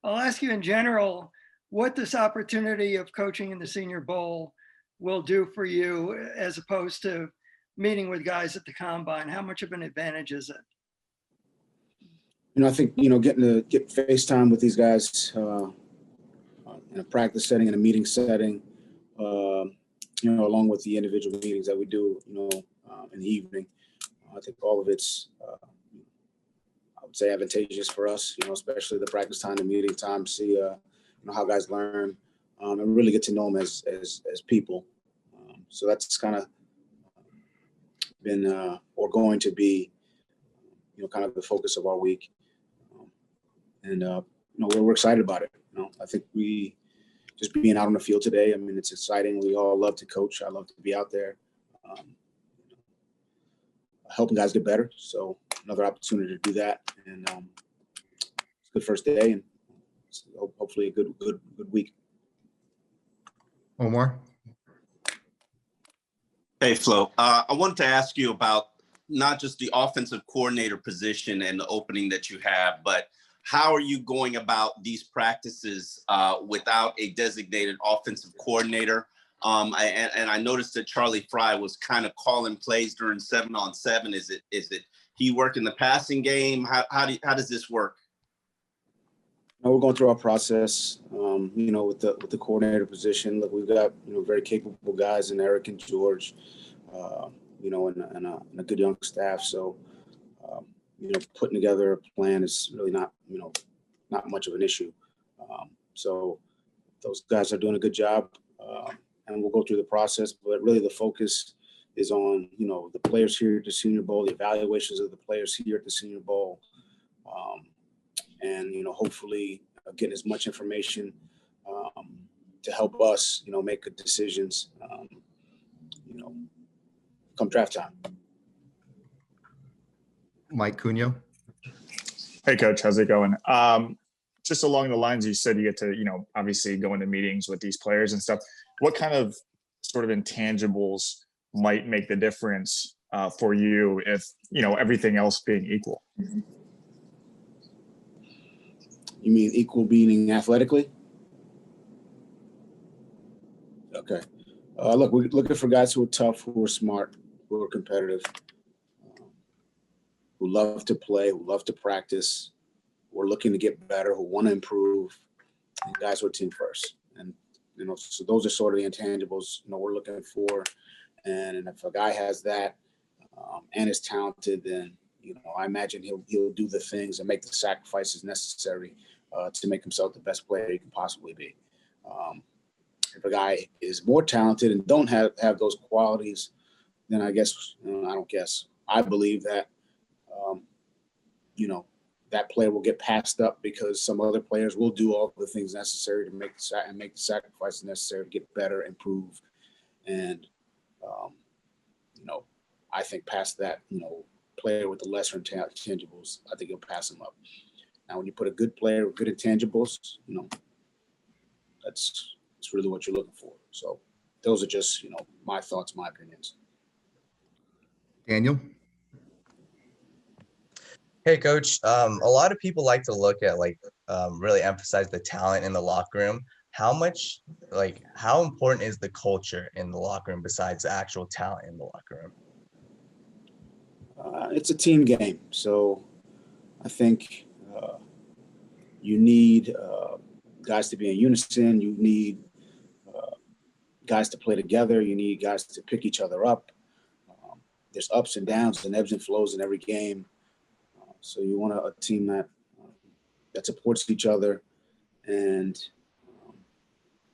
I'll ask you in general what this opportunity of coaching in the Senior Bowl will do for you as opposed to meeting with guys at the combine. How much of an advantage is it? I think, getting to get FaceTime with these guys in a practice setting, in a meeting setting, along with the individual meetings that we do, in the evening. I think all of it's, I would say, advantageous for us, especially the practice time, the meeting time, see, how guys learn and really get to know them as people. So that's kind of been or going to be, kind of the focus of our week. We're excited about it. I think we just being out on the field today, it's exciting. We all love to coach. I love to be out there helping guys get better. So another opportunity to do that. And it's a good first day and hopefully a good week. One more. Hey, Flo. I wanted to ask you about not just the offensive coordinator position and the opening that you have, but how are you going about these practices without a designated offensive coordinator? And I noticed that Charlie Fry was kind of calling plays during 7-on-7. Is it he working the passing game? How does this work? We're going through our process, with the coordinator position. Look, we've got very capable guys in Eric and George, and a good young staff. So, putting together a plan is really not much of an issue. So those guys are doing a good job, and we'll go through the process. But really, the focus is on the players here at the Senior Bowl, the evaluations of the players here at the Senior Bowl. And hopefully getting as much information to help us, make good decisions, come draft time. Mike Cunha. Hey, Coach, how's it going? Just along the lines you said, you get to, obviously go into meetings with these players and stuff. What kind of sort of intangibles might make the difference for you if, everything else being equal? You mean equal meaning athletically? Okay. Look, we're looking for guys who are tough, who are smart, who are competitive, who love to play, who love to practice, who are looking to get better, who want to improve, and guys who are team first. And, so those are sort of the intangibles, we're looking for. And if a guy has that and is talented, then, I imagine he'll do the things and make the sacrifices necessary to make himself the best player he can possibly be. If a guy is more talented and don't have those qualities, then I guess, I believe that, that player will get passed up because some other players will do all the things necessary to make the sacrifices necessary to get better, improve. And, I think past that, player with the lesser intangibles, I think you'll pass him up. Now, when you put a good player with good intangibles, that's really what you're looking for. So those are just, my thoughts, my opinions. Daniel. Hey, Coach. A lot of people like to look at really emphasize the talent in the locker room. How important is the culture in the locker room besides the actual talent in the locker room? It's a team game. So I think you need guys to be in unison. You need guys to play together. You need guys to pick each other up. There's ups and downs and ebbs and flows in every game. So you want a team that supports each other, and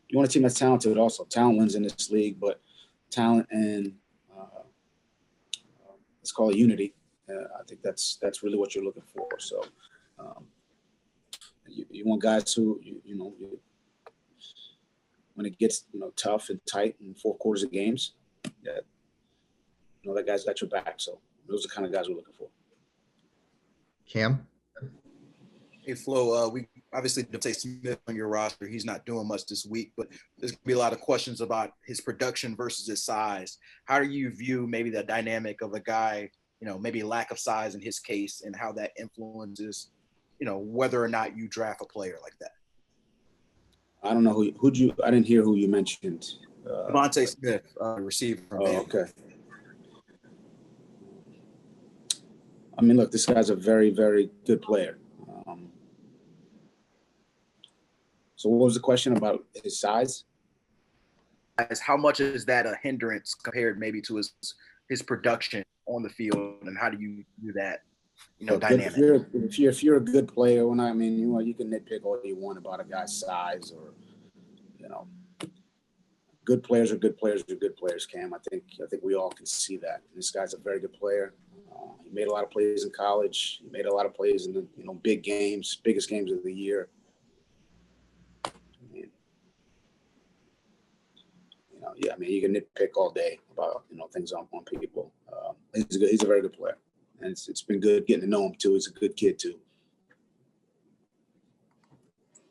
you want a team that's talented also. Talent wins in this league, but talent and let's call it unity. I think that's really what you're looking for. So you want guys who, when it gets, tough and tight in 4 quarters of games, that guy's got your back. So those are the kind of guys we're looking for. Cam. Hey, Flo, we obviously DeVonta Smith on your roster. He's not doing much this week, but there's going to be a lot of questions about his production versus his size. How do you view maybe the dynamic of a guy, maybe lack of size in his case, and how that influences whether or not you draft a player like that? I don't know I didn't hear who you mentioned. DeVonta Smith, receiver from Bama. Okay. I mean, look, this guy's a very, very good player. So what was the question about his size? How much is that a hindrance compared maybe to his production on the field, and how do you do that, dynamic? If you're a good player, you can nitpick all you want about a guy's size, or good players are good players are good players, Cam. I think we all can see that. This guy's a very good player. He made a lot of plays in college. He made a lot of plays in the big games, biggest games of the year. You can nitpick all day about things on people. He's a very good player, and it's been good getting to know him too. He's a good kid too.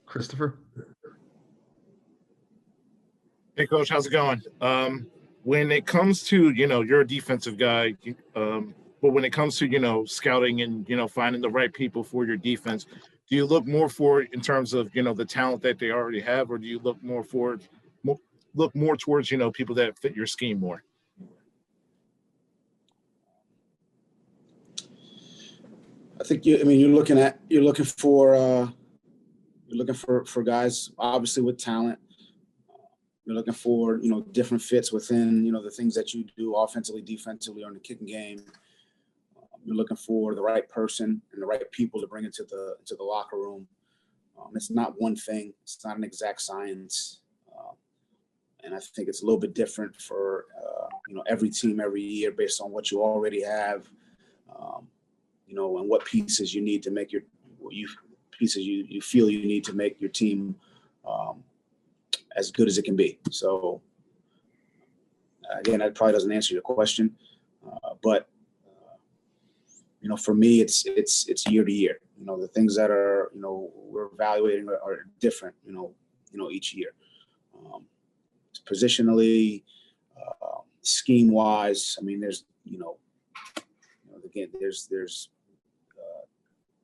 Christopher? Hey, Coach, how's it going? When it comes to, you're a defensive guy, but when it comes to, scouting and, finding the right people for your defense, do you look more for in terms of, the talent that they already have, or do you look more towards, people that fit your scheme more? I think you're looking for guys obviously with talent. You're looking for, different fits within, the things that you do offensively, defensively, or in the kicking game. You're looking for the right person and the right people to bring into the locker room. It's not one thing. It's not an exact science. And I think it's a little bit different for, every team every year based on what you already have, and what pieces you need to make you feel you need to make your team as good as it can be. So again, that probably doesn't answer your question, but for me, it's year to year. The things that are we're evaluating are different. Each year, positionally, scheme wise. There's again, there's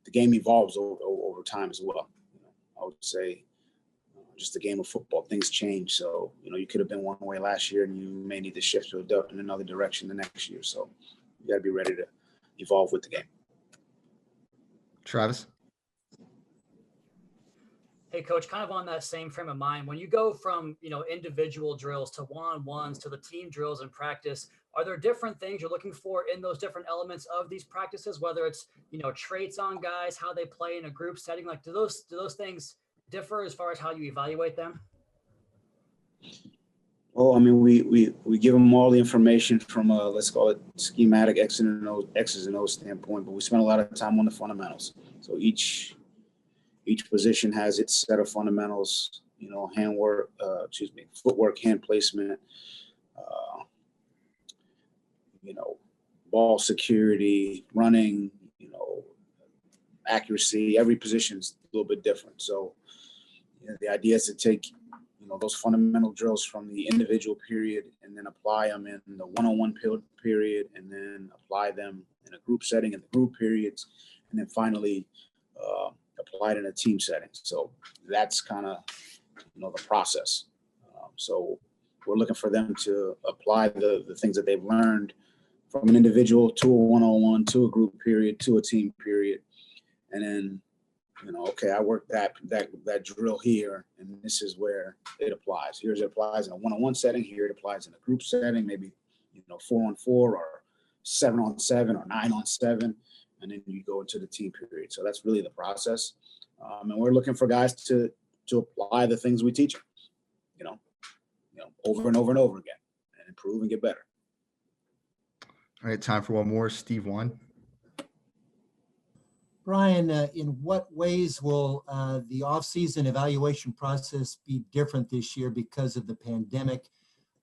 the game evolves over time as well. I would say. Just the game of football, things change. So, you could have been one way last year and you may need to shift in another direction the next year. So you got to be ready to evolve with the game. Travis? Hey, Coach, kind of on that same frame of mind, when you go from, individual drills to one-on-ones to the team drills in practice, are there different things you're looking for in those different elements of these practices, whether it's, traits on guys, how they play in a group setting? Like, do those things differ as far as how you evaluate them? Well, we give them all the information from a, let's call it schematic X's and O's standpoint, but we spend a lot of time on the fundamentals. So each position has its set of fundamentals, footwork, hand placement, ball security, running, accuracy. Every position's a little bit different. So the idea is to take, those fundamental drills from the individual period and then apply them in the one-on-one period, and then apply them in a group setting in the group periods, and then finally apply it in a team setting. So that's kind of, the process. So we're looking for them to apply the things that they've learned from an individual to a one-on-one, to a group period, to a team period, and then okay, I worked that drill here, and this is where it applies. Here it applies in a one-on-one setting. Here it applies in a group setting, maybe 4-on-4 or 7-on-7 or 9-on-7, and then you go into the team period. So that's really the process, and we're looking for guys to apply the things we teach them, over and over and over again, and improve and get better. All right, time for one more. Steve Wine. Brian, in what ways will the offseason evaluation process be different this year because of the pandemic?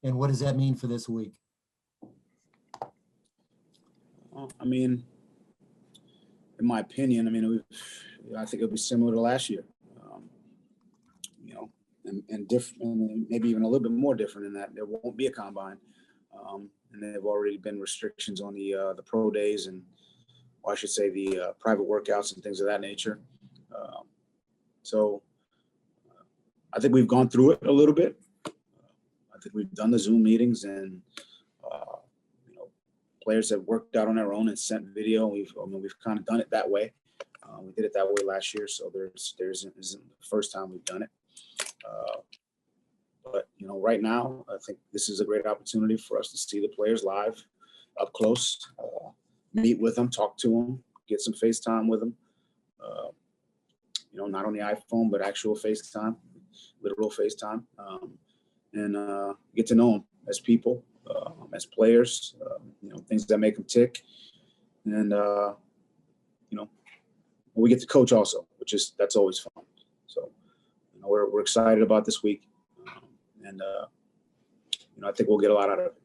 And what does that mean for this week? Well, in my opinion, I think it'll be similar to last year, and different, and maybe even a little bit more different in that there won't be a combine, and there have already been restrictions on the pro days, and I should say the private workouts and things of that nature. So I think we've gone through it a little bit. I think we've done the Zoom meetings, and players have worked out on their own and sent video. We've kind of done it that way. We did it that way last year, so this isn't the first time we've done it. But right now, I think this is a great opportunity for us to see the players live, up close, meet with them, talk to them, get some FaceTime with them. Not on the iPhone, but actual FaceTime, literal FaceTime, and get to know them as people, as players, things that make them tick. And, we get to coach also, that's always fun. So, we're excited about this week. And I think we'll get a lot out of it.